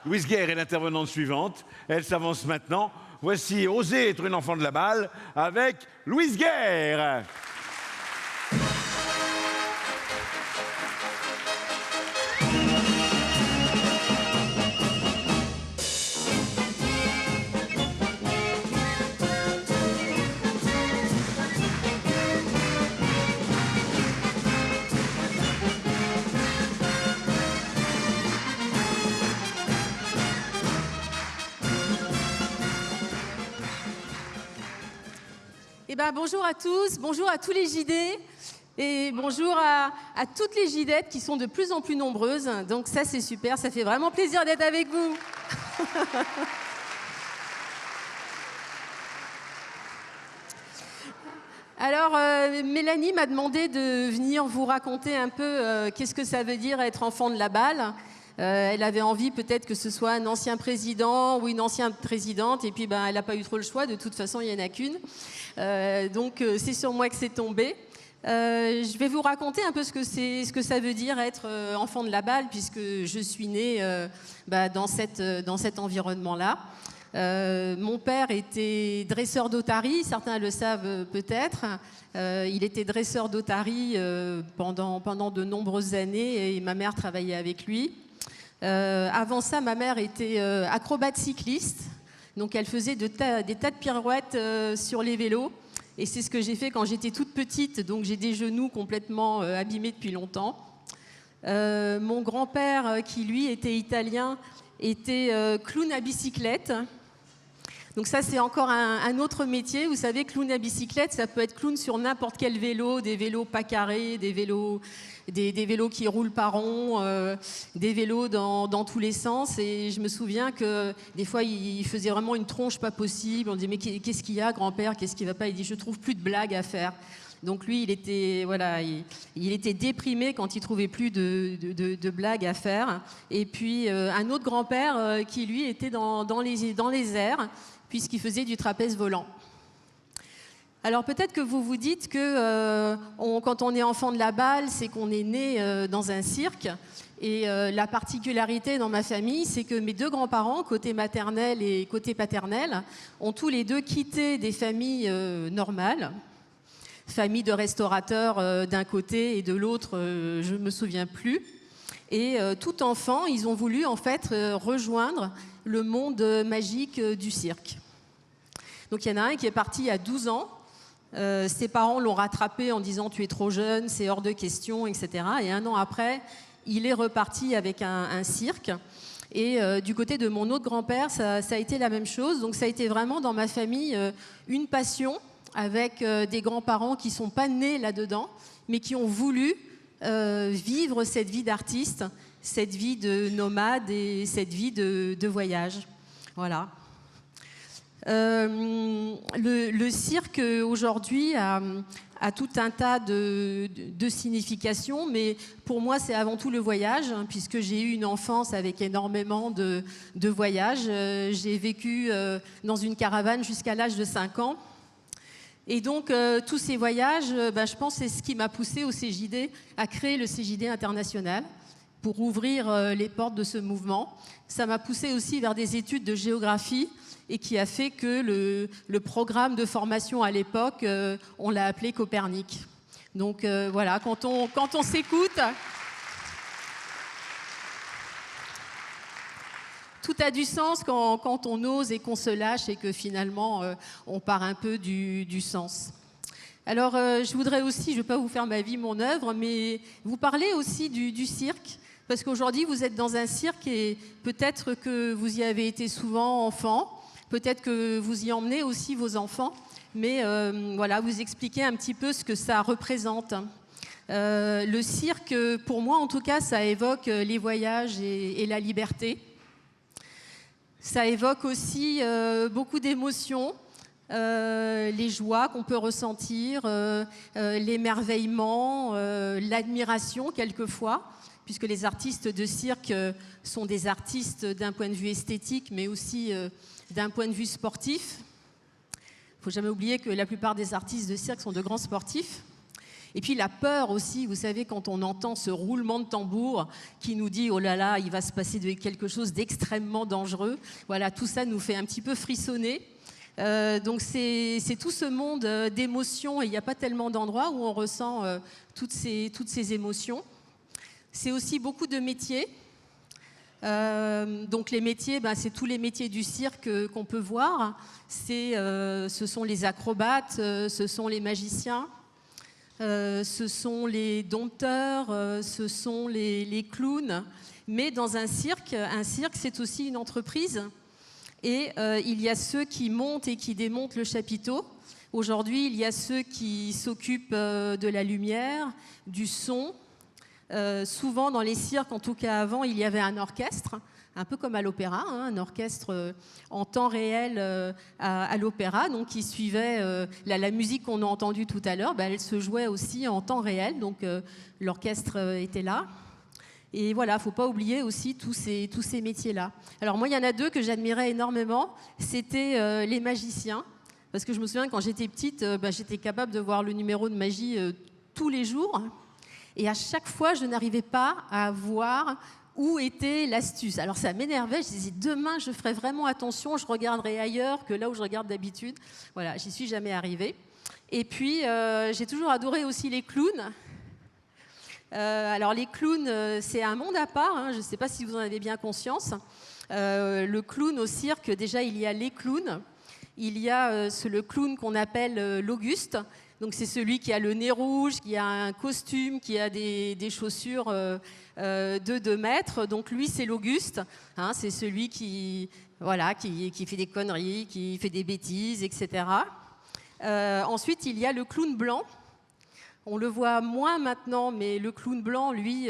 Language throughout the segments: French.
Louise Guerre est l'intervenante suivante. Elle s'avance maintenant. Voici Oser être une enfant de la balle avec Louise Guerre. Bonjour à tous, bonjour à tous les JD et bonjour à toutes les JDettes qui sont de plus en plus nombreuses. Donc ça c'est super, ça fait vraiment plaisir d'être avec vous. Alors Mélanie m'a demandé de venir vous raconter un peu qu'est-ce que ça veut dire être enfant de la balle. Elle avait envie peut-être que ce soit un ancien président ou une ancienne présidente, et puis elle n'a pas eu trop le choix, de toute façon il n'y en a qu'une. Donc c'est sur moi que c'est tombé. Je vais vous raconter un peu ce que ça veut dire être enfant de la balle, puisque je suis née dans cet environnement-là. Mon père était dresseur d'otarie, certains le savent peut-être. Il était dresseur d'otarie pendant de nombreuses années et ma mère travaillait avec lui. Avant ça, ma mère était acrobate cycliste, donc elle faisait des tas de pirouettes sur les vélos. Et c'est ce que j'ai fait quand j'étais toute petite, donc j'ai des genoux complètement abîmés depuis longtemps. Mon grand-père, qui lui était italien, était clown à bicyclette. Donc ça, c'est encore un autre métier. Vous savez, clown à bicyclette, ça peut être clown sur n'importe quel vélo, des vélos pas carrés, des vélos qui roulent par rond, des vélos dans tous les sens. Et je me souviens que des fois, il faisait vraiment une tronche pas possible. On disait, mais qu'est-ce qu'il y a, grand-père? Qu'est-ce qui va pas? Il dit, je trouve plus de blagues à faire. Donc lui, il était déprimé quand il trouvait plus de blagues à faire. Et puis un autre grand-père qui, lui, était dans les airs, puisqu'il faisait du trapèze volant. Alors peut-être que vous vous dites que quand on est enfant de la balle, c'est qu'on est né dans un cirque. Et la particularité dans ma famille, c'est que mes deux grands-parents, côté maternel et côté paternel, ont tous les deux quitté des familles normales. Famille de restaurateurs d'un côté et de l'autre, je ne me souviens plus. Et tout enfant, ils ont voulu en fait rejoindre le monde magique du cirque. Donc il y en a un qui est parti à 12 ans. Ses parents l'ont rattrapé en disant « tu es trop jeune, c'est hors de question », etc. Et un an après, il est reparti avec un cirque. Et du côté de mon autre grand-père, ça a été la même chose. Donc ça a été vraiment dans ma famille une passion, avec des grands-parents qui ne sont pas nés là-dedans, mais qui ont voulu vivre cette vie d'artiste, cette vie de nomade et cette vie de voyage. Voilà. Le cirque, aujourd'hui, a tout un tas de significations, mais pour moi, c'est avant tout le voyage, hein, puisque j'ai eu une enfance avec énormément de voyages. J'ai vécu dans une caravane jusqu'à l'âge de 5 ans. Et donc, tous ces voyages, je pense que c'est ce qui m'a poussé au CJD à créer le CJD international pour ouvrir les portes de ce mouvement. Ça m'a poussé aussi vers des études de géographie et qui a fait que le programme de formation à l'époque, on l'a appelé Copernic. Donc voilà, quand on s'écoute, tout a du sens quand on ose et qu'on se lâche et que finalement on part un peu du sens. Alors je voudrais aussi, je ne vais pas vous faire ma vie, mon œuvre, mais vous parler aussi du cirque, parce qu'aujourd'hui vous êtes dans un cirque et peut-être que vous y avez été souvent enfant, peut-être que vous y emmenez aussi vos enfants, mais voilà, vous expliquez un petit peu ce que ça représente. Le cirque, pour moi en tout cas, ça évoque les voyages et la liberté. Ça évoque aussi beaucoup d'émotions, les joies qu'on peut ressentir, l'émerveillement, l'admiration quelquefois, puisque les artistes de cirque sont des artistes d'un point de vue esthétique, mais aussi d'un point de vue sportif. Il ne faut jamais oublier que la plupart des artistes de cirque sont de grands sportifs. Et puis la peur aussi, vous savez, quand on entend ce roulement de tambour qui nous dit « oh là là, il va se passer quelque chose d'extrêmement dangereux », voilà, tout ça nous fait un petit peu frissonner. Donc c'est tout ce monde d'émotions, et il n'y a pas tellement d'endroits où on ressent toutes ces émotions. C'est aussi beaucoup de métiers. Donc les métiers, c'est tous les métiers du cirque qu'on peut voir. Ce sont les acrobates, ce sont les magiciens, ce sont les dompteurs, ce sont les clowns. Mais dans un cirque, c'est aussi une entreprise. Et il y a ceux qui montent et qui démontent le chapiteau. Aujourd'hui, il y a ceux qui s'occupent de la lumière, du son. Souvent, dans les cirques, en tout cas avant, il y avait un orchestre, un peu comme à l'opéra, un orchestre en temps réel à l'opéra, donc qui suivait la musique qu'on a entendue tout à l'heure, elle se jouait aussi en temps réel, donc l'orchestre était là. Et voilà, il ne faut pas oublier aussi tous ces métiers-là. Alors moi, il y en a deux que j'admirais énormément, c'était les magiciens, parce que je me souviens, quand j'étais petite, j'étais capable de voir le numéro de magie tous les jours. Et à chaque fois, je n'arrivais pas à voir où était l'astuce. Alors ça m'énervait, je disais demain je ferai vraiment attention, je regarderai ailleurs que là où je regarde d'habitude. Voilà, j'y suis jamais arrivée. Et puis j'ai toujours adoré aussi les clowns. Alors les clowns, c'est un monde à part, je ne sais pas si vous en avez bien conscience. Le clown au cirque, déjà il y a les clowns. Il y a le clown qu'on appelle l'Auguste. Donc c'est celui qui a le nez rouge, qui a un costume, qui a des chaussures de 2 mètres. Donc lui, c'est l'Auguste. C'est celui qui fait des conneries, qui fait des bêtises, etc. Ensuite, il y a le clown blanc. On le voit moins maintenant, mais le clown blanc, lui,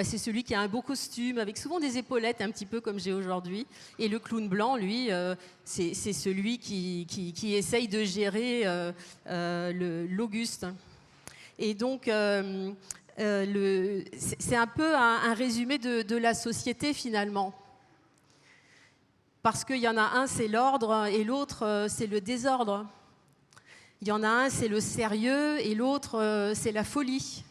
c'est celui qui a un beau costume, avec souvent des épaulettes, un petit peu comme j'ai aujourd'hui. Et le clown blanc, lui, c'est celui qui essaye de gérer l'Auguste. Et donc, c'est un peu un résumé de la société, finalement. Parce qu'il y en a un, c'est l'ordre, et l'autre, c'est le désordre. Il y en a un, c'est le sérieux, et l'autre, c'est la folie.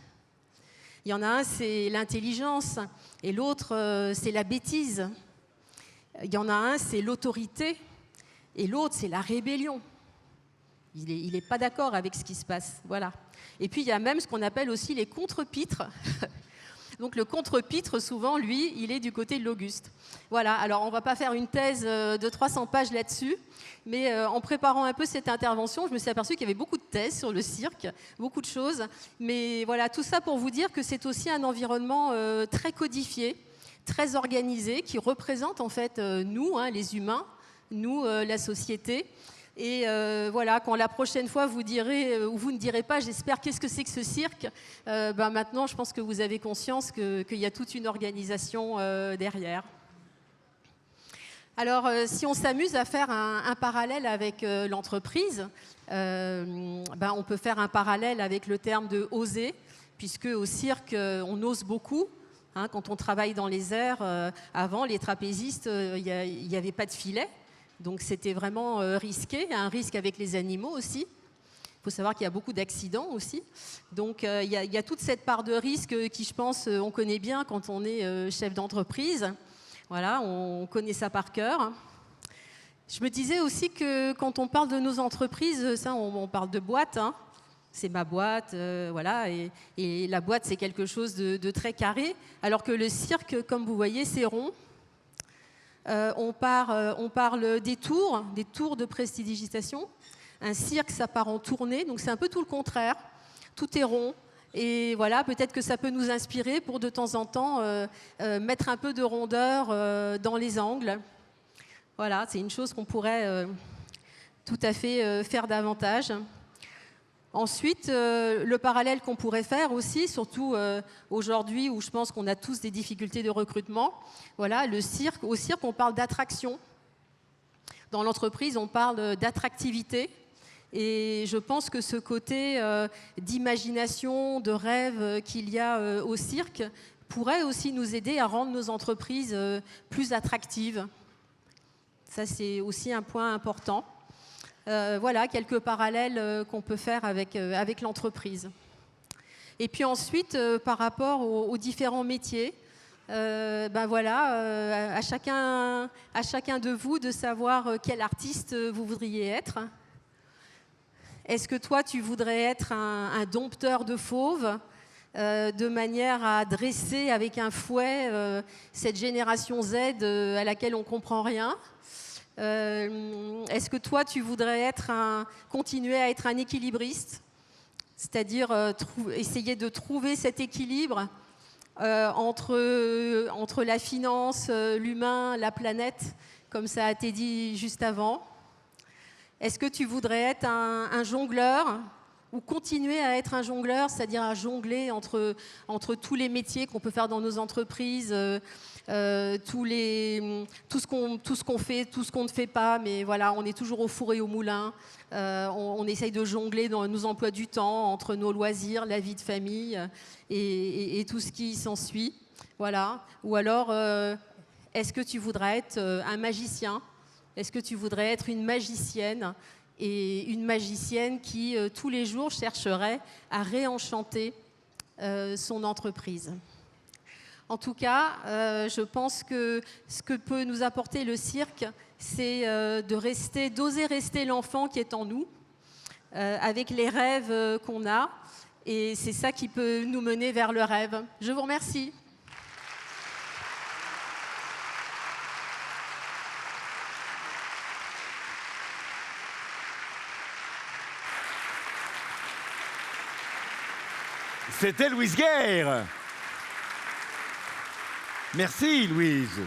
Il y en a un, c'est l'intelligence, et l'autre, c'est la bêtise. Il y en a un, c'est l'autorité, et l'autre, c'est la rébellion. Il n'est pas d'accord avec ce qui se passe. Voilà. Et puis, il y a même ce qu'on appelle aussi les contre-pitres. Donc le contre-pitre, souvent, lui, il est du côté de l'Auguste. Voilà, alors on ne va pas faire une thèse de 300 pages là-dessus, mais en préparant un peu cette intervention, je me suis aperçue qu'il y avait beaucoup de thèses sur le cirque, beaucoup de choses. Mais voilà, tout ça pour vous dire que c'est aussi un environnement très codifié, très organisé, qui représente en fait nous, les humains, nous, la société. Et voilà, quand la prochaine fois vous direz, ou vous ne direz pas, j'espère, qu'est-ce que c'est que ce cirque, maintenant, je pense que vous avez conscience qu'il y a toute une organisation derrière. Alors, si on s'amuse à faire un parallèle avec l'entreprise, on peut faire un parallèle avec le terme de « oser », puisque au cirque, on ose beaucoup. Quand on travaille dans les airs, avant, les trapézistes, il n'y avait pas de filet. Donc c'était vraiment risqué, un risque avec les animaux aussi. Il faut savoir qu'il y a beaucoup d'accidents aussi. Donc il y a toute cette part de risque qui, je pense, on connaît bien quand on est chef d'entreprise. Voilà, on connaît ça par cœur. Je me disais aussi que quand on parle de nos entreprises, ça, on parle de boîte. C'est ma boîte, voilà. Et la boîte, c'est quelque chose de très carré. Alors que le cirque, comme vous voyez, c'est rond. On parle des tours de prestidigitation. Un cirque, ça part en tournée, donc c'est un peu tout le contraire. Tout est rond. Et voilà, peut-être que ça peut nous inspirer pour de temps en temps mettre un peu de rondeur dans les angles. Voilà, c'est une chose qu'on pourrait tout à fait faire davantage. Ensuite, le parallèle qu'on pourrait faire aussi, surtout aujourd'hui où je pense qu'on a tous des difficultés de recrutement, voilà, au cirque, on parle d'attraction. Dans l'entreprise, on parle d'attractivité. Et je pense que ce côté d'imagination, de rêve qu'il y a au cirque pourrait aussi nous aider à rendre nos entreprises plus attractives. Ça, c'est aussi un point important. Voilà quelques parallèles qu'on peut faire avec l'entreprise. Et puis ensuite, par rapport aux différents métiers, à chacun de vous de savoir quel artiste vous voudriez être. Est-ce que toi, tu voudrais être un dompteur de fauves, de manière à dresser avec un fouet cette génération Z à laquelle on ne comprend rien? Est-ce que toi, tu voudrais continuer à être un équilibriste, c'est-à-dire essayer de trouver cet équilibre entre la finance, l'humain, la planète, comme ça a été dit juste avant? Est-ce que tu voudrais être un jongleur ou continuer à être un jongleur, c'est-à-dire à jongler entre tous les métiers qu'on peut faire dans nos entreprises, tout ce qu'on fait, tout ce qu'on ne fait pas, mais voilà, on est toujours au four et au moulin. On essaye de jongler dans nos emplois du temps, entre nos loisirs, la vie de famille et tout ce qui s'ensuit. Voilà. Ou alors, est-ce que tu voudrais être un magicien? Est-ce que tu voudrais être une magicienne? Et une magicienne qui, tous les jours, chercherait à réenchanter son entreprise. En tout cas, je pense que ce que peut nous apporter le cirque, c'est d'oser rester l'enfant qui est en nous, avec les rêves qu'on a. Et c'est ça qui peut nous mener vers le rêve. Je vous remercie. C'était Louise Guerre. Merci, Louise.